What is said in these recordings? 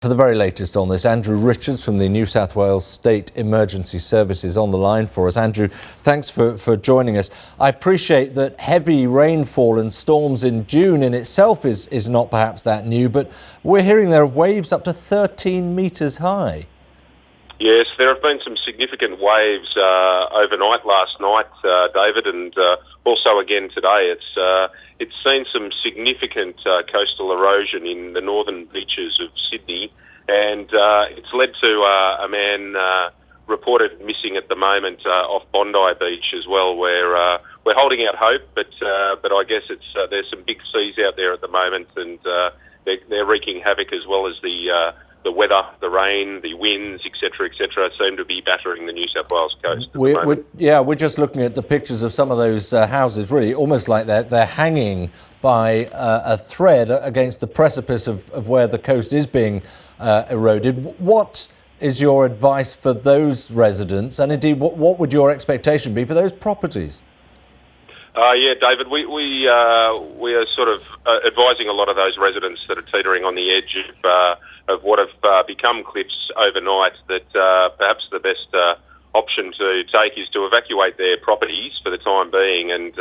For the very latest on this, Andrew Richards from the New South Wales State Emergency Services on the line for us. Andrew, thanks for joining us. I appreciate that heavy rainfall and storms in June in itself is not perhaps that new, but we're hearing there are waves up to 13 metres high. Yes, there have been some significant waves overnight last night, David, and also again today. It's seen some significant coastal erosion in the northern beaches of Sydney, and it's led to a man reported missing at the moment off Bondi Beach as well, where we're holding out hope, but I guess there's some big seas out there at the moment, and they're wreaking havoc, as well as the weather, the rain, the winds, etc., seem to be battering the New South Wales coast. We're just looking at the pictures of some of those houses, really, almost like they're hanging by a thread against the precipice of where the coast is being eroded. What is your advice for those residents, and indeed, what would your expectation be for those properties? Yeah, David, we are sort of advising a lot of those residents that are teetering on the edge of what have become cliffs overnight that perhaps the best option to take is to evacuate their properties for the time being, and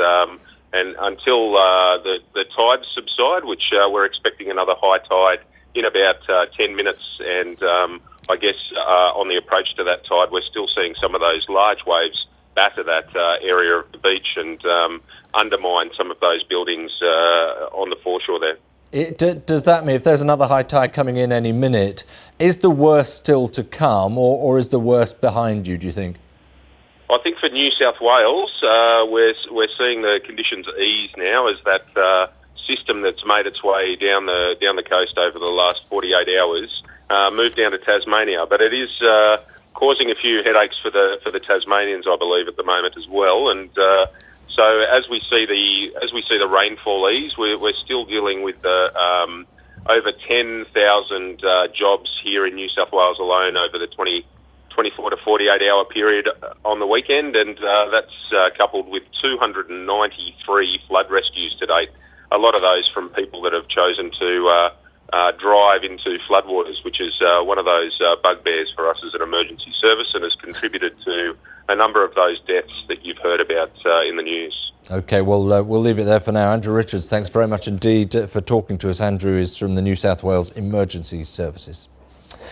until the tides subside, which we're expecting another high tide in about 10 minutes, and I guess on the approach to that tide, we're still seeing some of those large waves batter that area of the beach and undermine some of those buildings on the foreshore there. Does that mean if there's another high tide coming in any minute, is the worst still to come, or is the worst behind you, do you think? I think for New South Wales, we're seeing the conditions ease now as that system that's made its way down the coast over the last 48 hours moved down to Tasmania, but it is causing a few headaches for the Tasmanians, I believe, at the moment as well. And so as we see the rainfall ease, we're still dealing with over 10,000 jobs here in New South Wales alone over the 24 to 48 hour period on the weekend, and that's coupled with 293 flood rescues to date. A lot of those from people that have chosen to drive into floodwaters, which is one of those bugbears for us as an emergency service, and has contributed to a number of those deaths that you've heard about in the news. OK, well, we'll leave it there for now. Andrew Richards, thanks very much indeed for talking to us. Andrew is from the New South Wales Emergency Services.